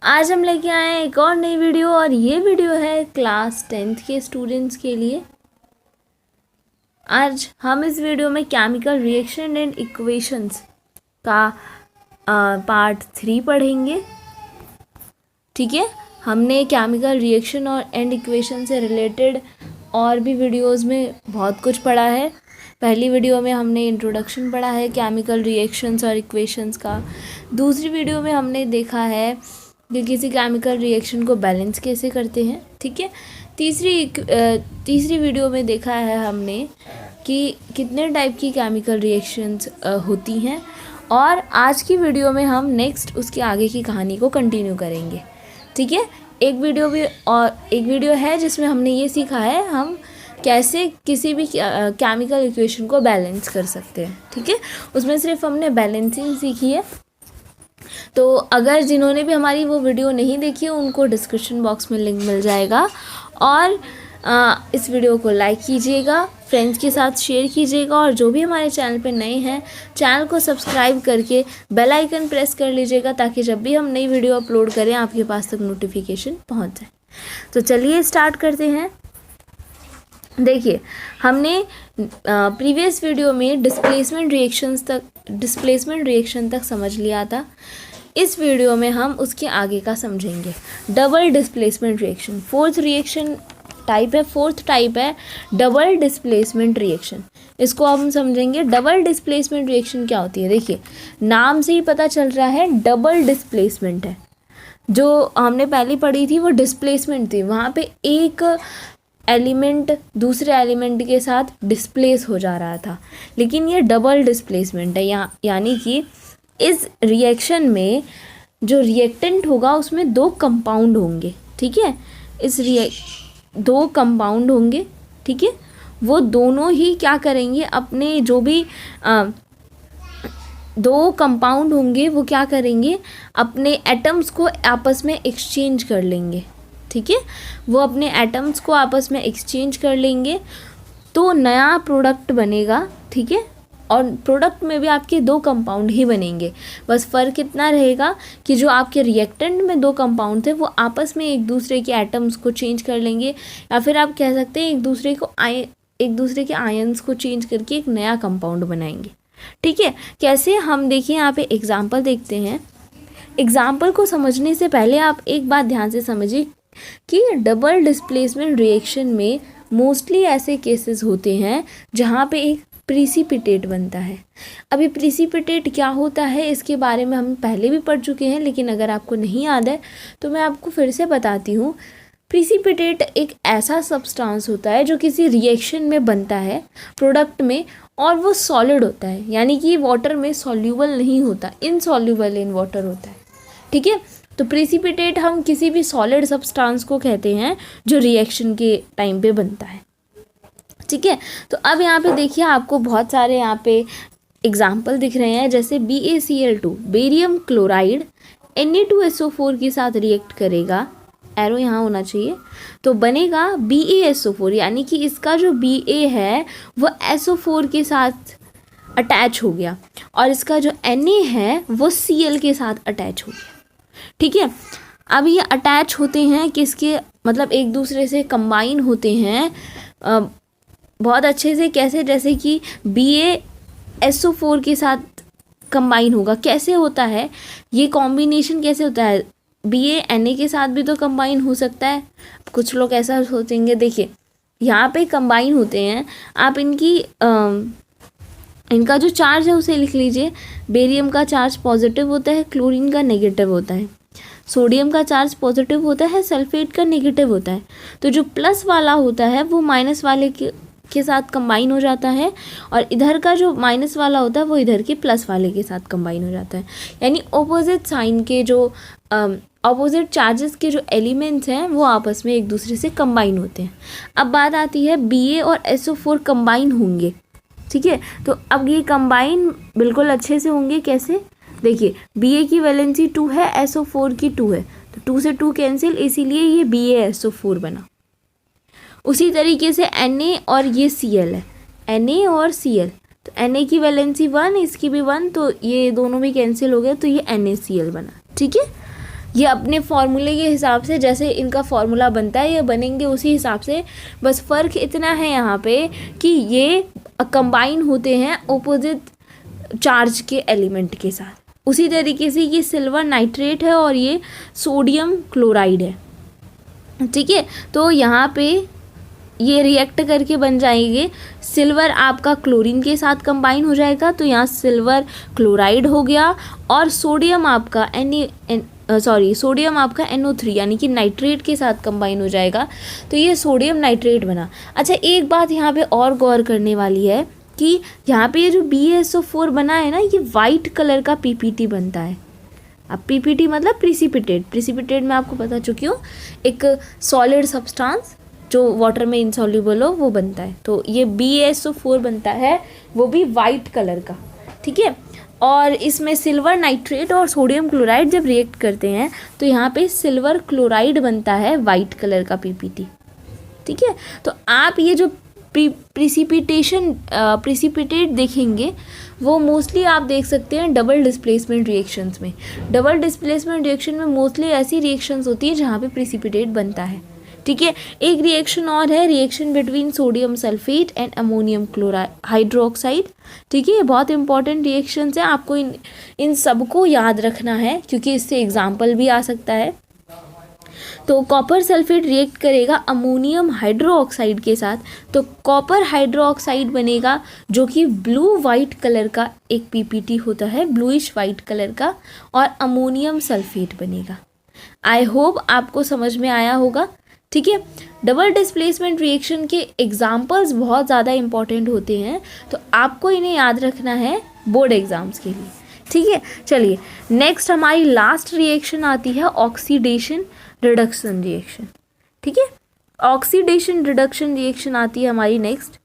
आज हम लेके आए हैं एक और नई वीडियो और ये वीडियो है क्लास 10th के स्टूडेंट्स के लिए। आज हम इस वीडियो में केमिकल रिएक्शन एंड इक्वेशंस का पार्ट 3 पढ़ेंगे। ठीक है, हमने केमिकल रिएक्शन और एंड इक्वेशन से रिलेटेड और भी वीडियोस में बहुत कुछ पढ़ा है। पहली वीडियो में हमने इंट्रोडक्शन पढ़ा है केमिकल रिएक्शंस और इक्वेशंस का। दूसरी वीडियो में हमने देखा है कि किसी केमिकल रिएक्शन को बैलेंस कैसे करते हैं। ठीक है, तीसरी वीडियो में देखा है हमने कि कितने टाइप की केमिकल रिएक्शंस होती हैं। और आज की वीडियो में हम नेक्स्ट उसके आगे की कहानी को कंटिन्यू करेंगे। ठीक है, एक वीडियो है जिसमें हमने ये सीखा है हम कैसे किसी भी केमिकल इक्वेशन को बैलेंस कर सकते हैं। ठीक है, उसमें सिर्फ हमने बैलेंसिंग सीखी है। तो अगर जिन्होंने भी हमारी वो वीडियो नहीं देखी है उनको डिस्क्रिप्शन बॉक्स में लिंक मिल जाएगा। और इस वीडियो को लाइक कीजिएगा, फ्रेंड्स के साथ शेयर कीजिएगा और जो भी हमारे चैनल पे नए हैं चैनल को सब्सक्राइब करके बेल आइकन प्रेस कर लीजिएगा ताकि जब भी हम नई वीडियो अपलोड करें आपके पास तक नोटिफिकेशन पहुंच जाए। तो चलिए स्टार्ट करते हैं। देखिए, हमने प्रीवियस वीडियो में डिस्प्लेसमेंट रिएक्शन तक समझ लिया था। इस वीडियो में हम उसके आगे का समझेंगे। Double displacement reaction fourth type है डबल डिस्प्लेसमेंट रिएक्शन। इसको हम समझेंगे। डबल डिस्प्लेसमेंट रिएक्शन क्या होती है? देखिए, नाम से ही पता चल रहा है डबल डिस्प्लेसमेंट है। जो हमने पहले पढ़ी थी वो डिस्प्लेसमेंट थी, वहाँ पे एक एलिमेंट दूसरे एलिमेंट के साथ डिस्प्लेस हो जा रहा था, लेकिन ये डबल डिस्प्लेसमेंट है। यानी कि इस रिएक्शन में जो रिएक्टेंट होगा उसमें दो कंपाउंड होंगे। ठीक है, दो कंपाउंड होंगे। ठीक है, वो दोनों ही क्या करेंगे, अपने जो भी दो कंपाउंड होंगे वो क्या करेंगे, अपने एटम्स को आपस में एक्सचेंज कर लेंगे। ठीक है, वो अपने एटम्स को आपस में एक्सचेंज कर लेंगे तो नया प्रोडक्ट बनेगा। ठीक है, और प्रोडक्ट में भी आपके दो कंपाउंड ही बनेंगे। बस फ़र्क इतना रहेगा कि जो आपके रिएक्टेंट में दो कंपाउंड थे वो आपस में एक दूसरे के एटम्स को चेंज कर लेंगे, या फिर आप कह सकते हैं एक दूसरे के आयंस को चेंज करके एक नया कंपाउंड बनाएंगे। ठीक है, कैसे, हम देखिए यहाँ पे एग्जाम्पल देखते हैं। एग्जाम्पल को समझने से पहले आप एक बात ध्यान से समझिए कि डबल डिस्प्लेसमेंट रिएक्शन में मोस्टली ऐसे केसेस होते हैं जहाँ पे एक प्रिसिपिटेट बनता है। अभी प्रिसिपिटेट क्या होता है इसके बारे में हम पहले भी पढ़ चुके हैं, लेकिन अगर आपको नहीं याद है तो मैं आपको फिर से बताती हूँ। प्रिसिपिटेट एक ऐसा सब्सटेंस होता है जो किसी रिएक्शन में बनता है प्रोडक्ट में, और वो सॉलिड होता है, यानी कि वाटर में सॉल्यूबल नहीं होता, इनसॉल्यूबल इन वाटर होता है। ठीक है, तो प्रिसिपिटेट हम किसी भी सॉलिड सब्सटेंस को कहते हैं जो रिएक्शन के टाइम पे बनता है। ठीक है, तो अब यहाँ पे देखिए आपको बहुत सारे यहाँ पे एग्जाम्पल दिख रहे हैं। जैसे BaCl2 बेरियम क्लोराइड Na2SO4 के साथ रिएक्ट करेगा, एरो यहाँ होना चाहिए, तो बनेगा BaSO4, यानी कि इसका जो Ba है वो SO4 के साथ अटैच हो गया और इसका जो Na है वो Cl के साथ अटैच हो गया। ठीक है, अब ये अटैच होते हैं किसके, मतलब एक दूसरे से कंबाइन होते हैं बहुत अच्छे से। कैसे? जैसे कि BaSO4 के साथ कंबाइन होगा। कैसे होता है ये कॉम्बिनेशन, कैसे होता है? Ba Na के साथ भी तो कंबाइन हो सकता है। कुछ लोग ऐसा सोचेंगे, देखिए यहाँ पे कंबाइन होते हैं, आप इनका जो चार्ज है उसे लिख लीजिए। बेरियम का चार्ज पॉजिटिव होता है, क्लोरीन का नेगेटिव होता है। सोडियम का चार्ज पॉजिटिव होता है, सल्फेट का नेगेटिव होता है। तो जो प्लस वाला होता है वो माइनस वाले के साथ कंबाइन हो जाता है, और इधर का जो माइनस वाला होता है वो इधर के प्लस वाले के साथ कंबाइन हो जाता है। यानी ऑपोजिट साइन के जो ऑपोजिट चार्जेस के जो एलिमेंट्स हैं वो आपस में एक दूसरे से कंबाइन होते हैं। अब बात आती है Ba और SO4 कंबाइन होंगे। ठीक है, तो अब ये कंबाइन बिल्कुल अच्छे से होंगे। कैसे? देखिए, Ba की वैलेंसी 2 है, SO4 की 2 है, तो 2 से 2 कैंसिल, इसीलिए ये BaSO4 बना। उसी तरीके से Na और ये Cl है, Na और Cl, तो Na की वैलेंसी 1, इसकी भी 1, तो ये दोनों भी कैंसिल हो गए, तो ये NaCl बना। ठीक है, ये अपने फॉर्मूले के हिसाब से जैसे इनका फॉर्मूला बनता है ये बनेंगे उसी हिसाब से, बस फ़र्क इतना है यहाँ पे कि ये कंबाइन होते हैं ऑपोजिट चार्ज के एलिमेंट के साथ। उसी तरीके से ये सिल्वर नाइट्रेट है और ये सोडियम क्लोराइड है, ठीक है। तो यहाँ पे ये रिएक्ट करके बन जाएंगे, सिल्वर आपका क्लोरीन के साथ कंबाइन हो जाएगा तो यहाँ सिल्वर क्लोराइड हो गया, और सोडियम आपका सोडियम आपका NO3 यानी कि नाइट्रेट के साथ कंबाइन हो जाएगा, तो ये सोडियम नाइट्रेट बना। अच्छा, एक बात यहाँ पे और गौर करने वाली है कि यहाँ पे ये जो BaSO4 बना है ना, ये वाइट कलर का PPT बनता है। अब PPT मतलब प्रिसिपिटेट मैं आपको बता चुकी हूँ, एक सॉलिड सब्सटेंस जो वाटर में इनसॉल्युबल हो वो बनता है। तो ये BaSO4 बनता है, वो भी वाइट कलर का, ठीक है। और इसमें सिल्वर नाइट्रेट और सोडियम क्लोराइड जब रिएक्ट करते हैं तो यहाँ पे सिल्वर क्लोराइड बनता है वाइट कलर का PPT, ठीक है। तो आप ये जो प्रिसिपिटेट देखेंगे वो मोस्टली आप देख सकते हैं डबल डिस्प्लेसमेंट रिएक्शंस में। डबल डिस्प्लेसमेंट रिएक्शन में मोस्टली ऐसी रिएक्शंस होती है जहाँ पे प्रिसिपिटेट बनता है, ठीक है। एक रिएक्शन और है, reaction between sodium sulphate and ammonium chloride hydroxide, ठीक है। ये बहुत इंपॉर्टेंट रिएक्शंस हैं, आपको इन सबको याद रखना है क्योंकि इससे एग्जाम्पल भी आ सकता है। तो कॉपर सल्फेट रिएक्ट करेगा अमोनियम हाइड्रोक्साइड के साथ, तो कॉपर हाइड्रोक्साइड बनेगा जो कि ब्लू वाइट कलर का एक PPT होता है, ब्लूइश वाइट कलर का, और अमोनियम सल्फेट बनेगा। आई होप आपको समझ में आया होगा, ठीक है। डबल डिस्प्लेसमेंट रिएक्शन के एग्जाम्पल्स बहुत ज़्यादा इंपॉर्टेंट होते हैं, तो आपको इन्हें याद रखना है बोर्ड एग्जाम्स के लिए, ठीक है। चलिए नेक्स्ट हमारी लास्ट रिएक्शन आती है ऑक्सीडेशन रिडक्शन रिएक्शन, ठीक है। ऑक्सीडेशन रिडक्शन रिएक्शन आती है हमारी नेक्स्ट।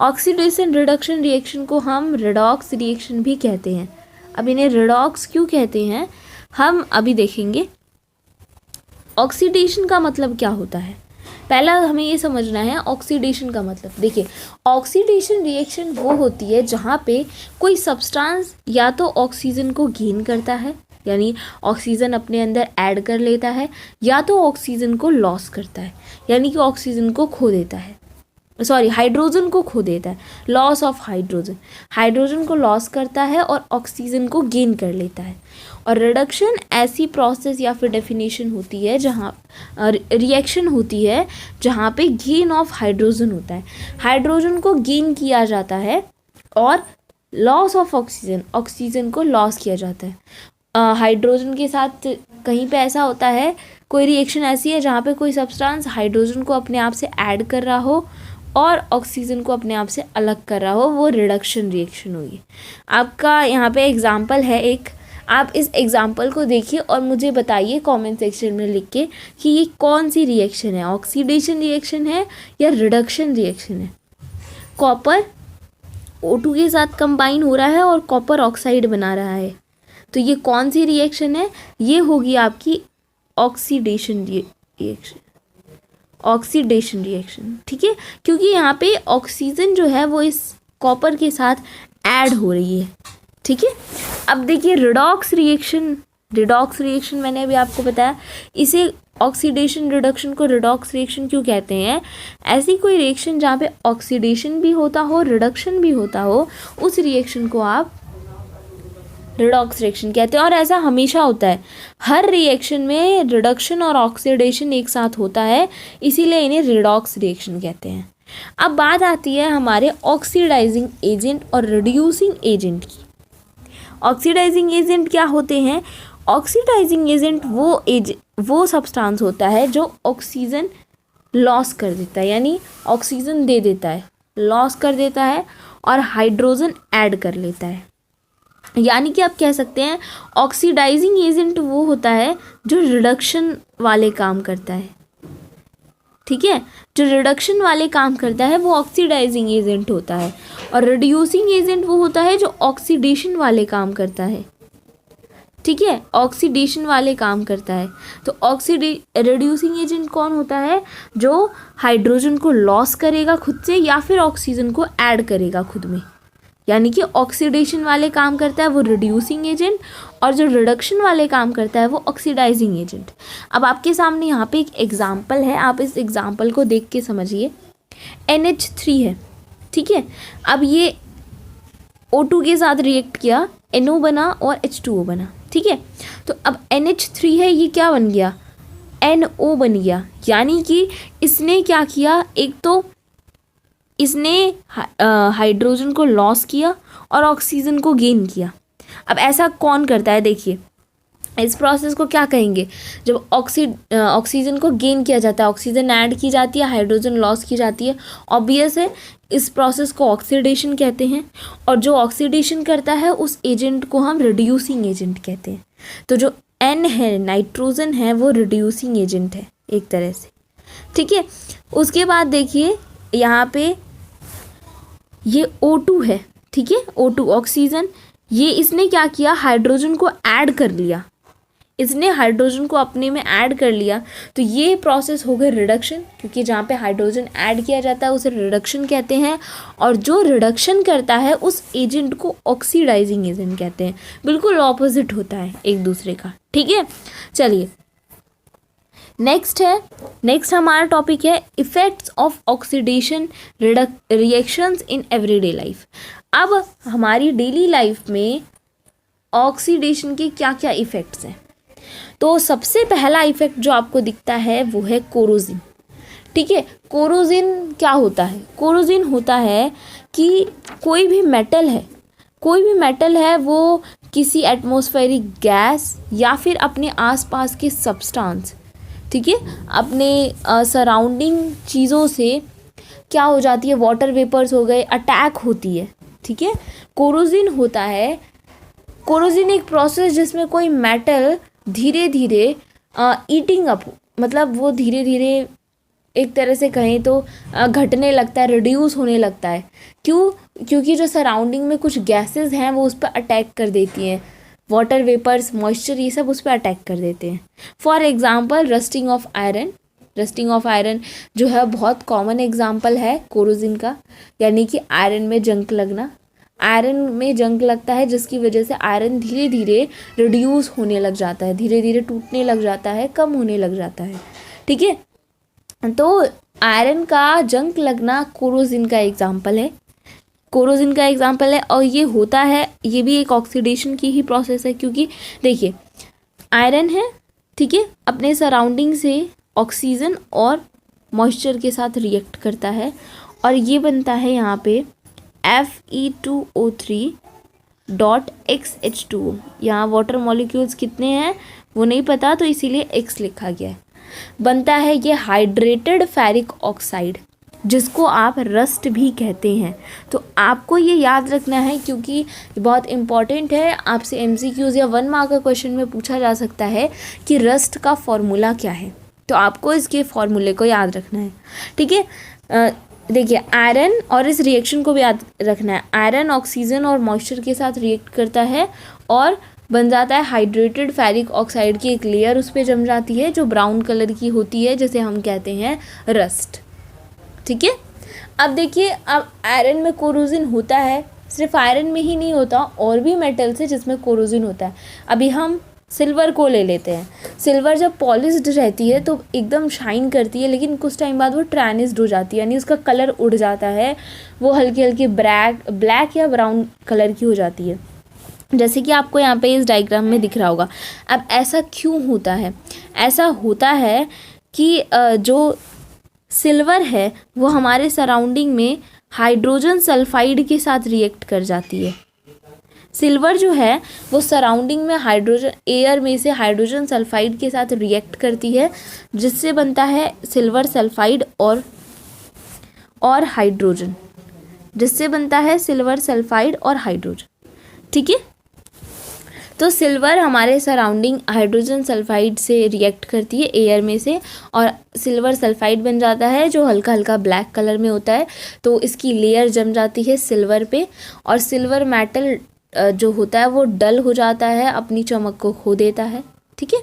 ऑक्सीडेशन रिडक्शन रिएक्शन को हम रेडॉक्स रिएक्शन भी कहते हैं। अब इन्हें रेडॉक्स क्यों कहते हैं हम अभी देखेंगे। ऑक्सीडेशन का मतलब क्या होता है, पहला हमें ये समझना है ऑक्सीडेशन का मतलब। देखिए, ऑक्सीडेशन रिएक्शन वो होती है जहाँ पे कोई सब्सटेंस या तो ऑक्सीजन को गेन करता है, यानी ऑक्सीजन अपने अंदर ऐड कर लेता है, या तो ऑक्सीजन को लॉस करता है, यानी कि ऑक्सीजन को खो देता है, हाइड्रोजन को खो देता है, लॉस ऑफ हाइड्रोजन, हाइड्रोजन को लॉस करता है और ऑक्सीजन को गेन कर लेता है। और रिडक्शन ऐसी प्रोसेस या फिर डेफिनेशन होती है जहाँ रिएक्शन होती है जहाँ पे गेन ऑफ हाइड्रोजन होता है, हाइड्रोजन को गेन किया जाता है, और लॉस ऑफ ऑक्सीजन, ऑक्सीजन को लॉस किया जाता है। हाइड्रोजन के साथ कहीं पे ऐसा होता है, कोई रिएक्शन ऐसी है जहाँ पे कोई सब्सटेंस हाइड्रोजन को अपने आप से ऐड कर रहा हो और ऑक्सीजन को अपने आप से अलग कर रहा हो, वो रिडक्शन रिएक्शन होगी। आपका यहाँ पे एग्जांपल है एक, आप इस एग्जांपल को देखिए और मुझे बताइए कमेंट सेक्शन में लिख के कि ये कौन सी रिएक्शन है, ऑक्सीडेशन रिएक्शन है या रिडक्शन रिएक्शन है। कॉपर O2 के साथ कंबाइन हो रहा है और कॉपर ऑक्साइड बना रहा है, तो ये कौन सी रिएक्शन है, ये होगी आपकी ऑक्सीडेशन रिएक्शन, ऑक्सीडेशन रिएक्शन, ठीक है। क्योंकि यहाँ पे ऑक्सीजन जो है वो इस कॉपर के साथ ऐड हो रही है, ठीक है। अब देखिए रिडॉक्स रिएक्शन, रिडॉक्स रिएक्शन मैंने अभी आपको बताया, इसे ऑक्सीडेशन रिडक्शन को रिडॉक्स रिएक्शन क्यों कहते हैं। ऐसी कोई रिएक्शन जहाँ पे ऑक्सीडेशन भी होता हो रिडक्शन भी होता हो, उस रिएक्शन को आप रिडॉक्स रिएक्शन कहते हैं। और ऐसा हमेशा होता है, हर रिएक्शन में रिडक्शन और ऑक्सीडेशन एक साथ होता है, इसीलिए इन्हें रिडॉक्स रिएक्शन कहते हैं। अब बात आती है हमारे ऑक्सीडाइजिंग एजेंट और रिड्यूसिंग एजेंट की। ऑक्सीडाइजिंग एजेंट क्या होते हैं। ऑक्सीडाइजिंग एजेंट वो सब्सटेंस होता है जो ऑक्सीजन लॉस कर देता है, यानी ऑक्सीजन दे देता है, लॉस कर देता है और हाइड्रोजन ऐड कर लेता है। यानी कि आप कह सकते हैं ऑक्सीडाइजिंग एजेंट वो होता है जो रिडक्शन वाले काम करता है, ठीक है। जो रिडक्शन वाले काम करता है वो ऑक्सीडाइजिंग एजेंट होता है, और रिड्यूसिंग एजेंट वो होता है जो ऑक्सीडेशन वाले काम करता है, ठीक है, ऑक्सीडेशन वाले काम करता है। तो रिड्यूसिंग एजेंट कौन होता है, जो हाइड्रोजन को लॉस करेगा खुद से या फिर ऑक्सीजन को ऐड करेगा खुद में, यानी कि ऑक्सीडेशन वाले काम करता है वो रिड्यूसिंग एजेंट, और जो रिडक्शन वाले काम करता है वो ऑक्सीडाइजिंग एजेंट। अब आपके सामने यहाँ पे एक एग्जाम्पल है, आप इस एग्जाम्पल को देख के समझिए। NH3 है, ठीक है। अब ये O2 के साथ रिएक्ट किया, NO बना और H2O बना, ठीक है। तो अब NH3 है, ये क्या बन गया, NO बन गया। यानी कि इसने क्या किया, एक तो इसने हाइड्रोजन को लॉस किया और ऑक्सीजन को गेन किया। अब ऐसा कौन करता है, देखिए इस प्रोसेस को क्या कहेंगे, जब ऑक्सीजन को गेन किया जाता है, ऑक्सीजन ऐड की जाती है, हाइड्रोजन लॉस की जाती है। ऑब्वियस है इस प्रोसेस को ऑक्सीडेशन कहते हैं, और जो ऑक्सीडेशन करता है उस एजेंट को हम रिड्यूसिंग एजेंट कहते हैं। तो जो N है, नाइट्रोजन है, वो रिड्यूसिंग एजेंट है एक तरह से, ठीक है। उसके बाद देखिए यहाँ पे ये O2 है, ठीक है, O2 ऑक्सीजन, ये इसने क्या किया, हाइड्रोजन को ऐड कर लिया, इसने हाइड्रोजन को अपने में ऐड कर लिया। तो ये प्रोसेस हो गई रिडक्शन, क्योंकि जहाँ पे हाइड्रोजन ऐड किया जाता है उसे रिडक्शन कहते हैं, और जो रिडक्शन करता है उस एजेंट को ऑक्सीडाइजिंग एजेंट कहते हैं। बिल्कुल ऑपोजिट होता है एक दूसरे का, ठीक है। चलिए नेक्स्ट हमारा टॉपिक है effects of oxidation reactions in everyday life. अब हमारी डेली लाइफ में ऑक्सीडेशन के क्या क्या इफ़ेक्ट्स हैं। तो सबसे पहला इफ़ेक्ट जो आपको दिखता है वो है कोरोजिन, ठीक है। कोरोजिन क्या होता है, कोरोजिन होता है कि कोई भी मेटल है वो किसी एटमॉस्फेरिक गैस या फिर अपने आसपास के सब्सटेंस, ठीक है, अपने सराउंडिंग चीज़ों से क्या हो जाती है, वाटर वेपर्स हो गए, अटैक होती है, ठीक है। कोरोजिन होता है, कोरोजिन एक प्रोसेस जिसमें कोई मेटल धीरे धीरे ईटिंग अप, मतलब वो धीरे धीरे एक तरह से कहें तो घटने लगता है, रिड्यूस होने लगता है। क्योंकि जो सराउंडिंग में कुछ गैसेस हैं वो उस पर अटैक कर देती हैं, वाटर वेपर्स, मॉइस्चर, ये सब उस पर अटैक कर देते हैं। For example rusting of iron जो है बहुत कॉमन एग्जांपल है कोरोजिन का, यानी कि आयरन में जंग लगना। आयरन में जंग लगता है जिसकी वजह से आयरन धीरे धीरे रिड्यूस होने लग जाता है, धीरे धीरे टूटने लग जाता है, कम होने लग जाता है, ठीक है। तो आयरन का जंग लगना कोरोजिन का एग्जाम्पल है, और ये होता है, ये भी एक ऑक्सीडेशन की ही प्रोसेस है। क्योंकि देखिए आयरन है, ठीक है, अपने सराउंडिंग से ऑक्सीजन और मॉइस्चर के साथ रिएक्ट करता है, और ये बनता है यहाँ पे Fe2O3.XH2O। यहाँ वाटर मॉलिक्यूल्स कितने हैं वो नहीं पता, तो इसीलिए X लिखा गया है। बनता है ये हाइड्रेटेड फेरिक ऑक्साइड, जिसको आप रस्ट भी कहते हैं। तो आपको ये याद रखना है क्योंकि बहुत इम्पॉर्टेंट है, आपसे MCQs या 1 मार्क का क्वेश्चन में पूछा जा सकता है कि रस्ट का फॉर्मूला क्या है, तो आपको इसके फॉर्मूले को याद रखना है, ठीक है। देखिए आयरन, और इस रिएक्शन को भी याद रखना है, आयरन ऑक्सीजन और मॉइस्चर के साथ रिएक्ट करता है और बन जाता है हाइड्रेटेड फेरिक ऑक्साइड की एक लेयर उस पर जम जाती है जो ब्राउन कलर की होती है, जिसे हम कहते हैं रस्ट, ठीक है। अब देखिए, अब आयरन में कोरोजिन होता है, सिर्फ आयरन में ही नहीं होता, और भी मेटल्स है जिसमें कोरोजिन होता है। अभी हम सिल्वर को ले लेते हैं। सिल्वर जब पॉलिश्ड रहती है तो एकदम शाइन करती है, लेकिन कुछ टाइम बाद वो ट्रांस्ड हो जाती है, यानी उसका कलर उड़ जाता है, वो हल्की हल्की ब्लैक या ब्राउन कलर की हो जाती है, जैसे कि आपको यहाँ पे इस डायग्राम में दिख रहा होगा। अब ऐसा क्यों होता है? ऐसा होता है कि जो सिल्वर है वो हमारे सराउंडिंग में हाइड्रोजन सल्फाइड के साथ रिएक्ट कर जाती है। सिल्वर जो है वो सराउंडिंग में एयर में से हाइड्रोजन सल्फाइड के साथ रिएक्ट करती है, जिससे बनता है सिल्वर सल्फाइड और हाइड्रोजन, जिससे बनता है सिल्वर सल्फाइड और हाइड्रोजन, ठीक है। तो सिल्वर हमारे सराउंडिंग हाइड्रोजन सल्फाइड से रिएक्ट करती है एयर में से, और सिल्वर सल्फाइड बन जाता है जो हल्का हल्का ब्लैक कलर में होता है। तो इसकी लेयर जम जाती है सिल्वर पे, और सिल्वर मेटल जो होता है वो डल हो जाता है, अपनी चमक को खो देता है, ठीक है।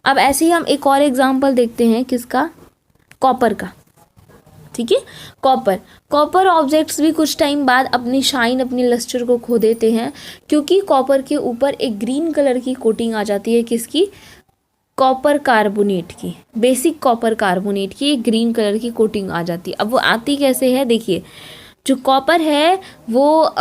अब ऐसे ही हम एक और एग्जांपल देखते हैं, किसका? कॉपर का। ठीक है। कॉपर ऑब्जेक्ट्स भी कुछ टाइम बाद अपनी शाइन, अपनी लस्टर को खो देते हैं, क्योंकि कॉपर के ऊपर एक ग्रीन कलर की कोटिंग आ जाती है। किसकी? कॉपर कार्बोनेट की, बेसिक कॉपर कार्बोनेट की एक ग्रीन कलर की कोटिंग आ जाती है। अब वो आती कैसे है? देखिए, जो कॉपर है वो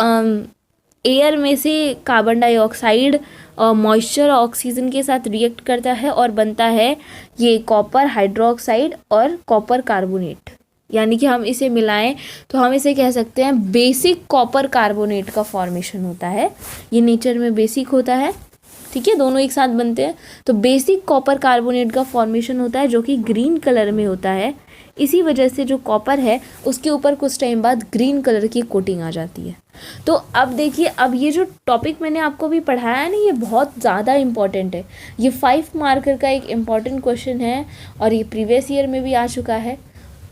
एयर में से कार्बन डाइऑक्साइड और मॉइस्चर और ऑक्सीजन के साथ रिएक्ट करता है और बनता है ये कॉपर हाइड्रोक्साइड और कॉपर कार्बोनेट। यानी कि हम इसे मिलाएं तो हम इसे कह सकते हैं बेसिक कॉपर कार्बोनेट का फॉर्मेशन होता है। ये नेचर में बेसिक होता है, ठीक है, दोनों एक साथ बनते हैं। तो बेसिक कॉपर कार्बोनेट का फॉर्मेशन होता है जो कि ग्रीन कलर में होता है। इसी वजह से जो कॉपर है उसके ऊपर कुछ टाइम बाद ग्रीन कलर की कोटिंग आ जाती है। तो अब देखिए, अब ये जो टॉपिक मैंने आपको भी पढ़ाया है ना, ये बहुत ज़्यादा इम्पॉर्टेंट है। ये 5 मार्कर का एक इम्पॉर्टेंट क्वेश्चन है और ये प्रीवियस ईयर में भी आ चुका है,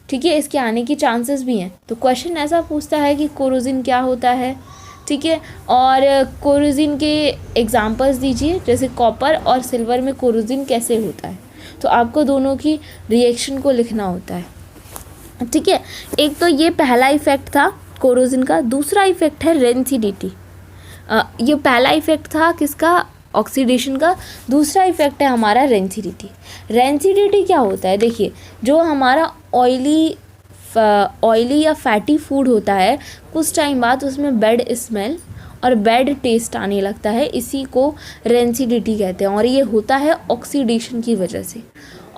ठीक है, इसके आने की चांसेस भी हैं। तो क्वेश्चन ऐसा पूछता है कि कोरोजिन क्या होता है, ठीक है, और कोरोजिन के एग्जांपल्स दीजिए, जैसे कॉपर और सिल्वर में कोरोजिन कैसे होता है। तो आपको दोनों की रिएक्शन को लिखना होता है, ठीक है। एक तो ये पहला इफेक्ट था कोरोजिन का। दूसरा इफेक्ट है रेंसिडिटी। ये पहला इफेक्ट था किसका? ऑक्सीडेशन का। दूसरा इफेक्ट है हमारा रेंसिडिटी। रेंसिडिटी क्या होता है? देखिए, जो हमारा ऑयली या फैटी फूड होता है, कुछ टाइम बाद उसमें बैड स्मेल और बैड टेस्ट आने लगता है। इसी को रेंसिडिटी कहते हैं और ये होता है ऑक्सीडेशन की वजह से,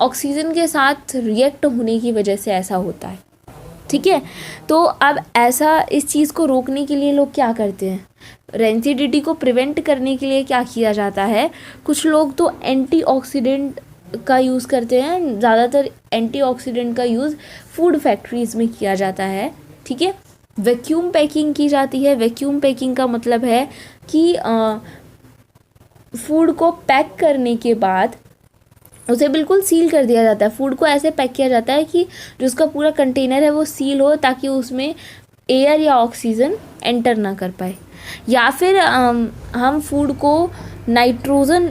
ऑक्सीजन के साथ रिएक्ट होने की वजह से ऐसा होता है, ठीक है। तो अब ऐसा इस चीज़ को रोकने के लिए लोग क्या करते हैं? रेंसिडिटी को प्रिवेंट करने के लिए क्या किया जाता है? कुछ लोग तो एंटीऑक्सीडेंट का यूज़ करते हैं। ज़्यादातर एंटीऑक्सीडेंट का यूज़ फूड फैक्ट्रीज़ में किया जाता है, ठीक है। वैक्यूम पैकिंग की जाती है। वैक्यूम पैकिंग का मतलब है कि फूड को पैक करने के बाद उसे बिल्कुल सील कर दिया जाता है। फूड को ऐसे पैक किया जाता है कि जो उसका पूरा कंटेनर है वो सील हो, ताकि उसमें एयर या ऑक्सीजन एंटर ना कर पाए। या फिर हम फूड को नाइट्रोजन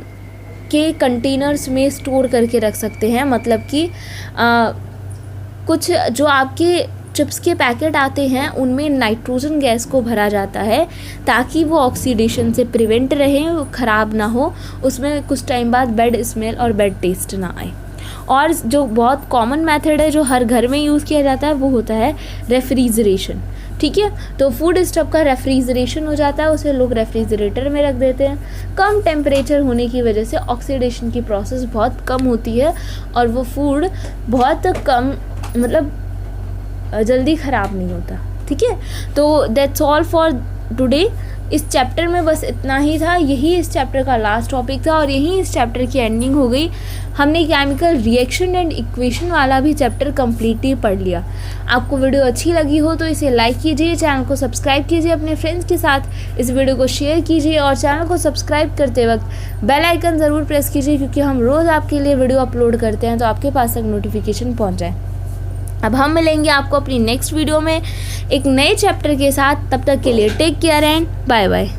के कंटेनर्स में स्टोर करके रख सकते हैं। मतलब कि कुछ जो आपके चिप्स के पैकेट आते हैं उनमें नाइट्रोजन गैस को भरा जाता है, ताकि वो ऑक्सीडेशन से प्रिवेंट रहे, वो ख़राब ना हो, उसमें कुछ टाइम बाद बैड स्मेल और बैड टेस्ट ना आए। और जो बहुत कॉमन मेथड है जो हर घर में यूज़ किया जाता है वो होता है रेफ्रिजरेशन, ठीक है। तो फूड स्टफ का रेफ्रिजरेशन हो जाता है, उसे लोग रेफ्रिजरेटर में रख देते हैं। कम टेम्परेचर होने की वजह से ऑक्सीडेशन की प्रोसेस बहुत कम होती है और वो फूड बहुत कम, मतलब जल्दी ख़राब नहीं होता, ठीक है। तो दैट्स ऑल फॉर टुडे। इस चैप्टर में बस इतना ही था। यही इस चैप्टर का लास्ट टॉपिक था और यही इस चैप्टर की एंडिंग हो गई। हमने केमिकल रिएक्शन एंड इक्वेशन वाला भी चैप्टर कम्प्लीटली पढ़ लिया। आपको वीडियो अच्छी लगी हो तो इसे लाइक कीजिए, चैनल को सब्सक्राइब कीजिए, अपने फ्रेंड्स के साथ इस वीडियो को शेयर कीजिए और चैनल को सब्सक्राइब करते वक्त बेल आइकन ज़रूर प्रेस कीजिए, क्योंकि हम रोज़ आपके लिए वीडियो अपलोड करते हैं तो आपके पास तक नोटिफिकेशन पहुँच जाए। अब हम मिलेंगे आपको अपनी नेक्स्ट वीडियो में एक नए चैप्टर के साथ। तब तक के लिए take care and bye bye.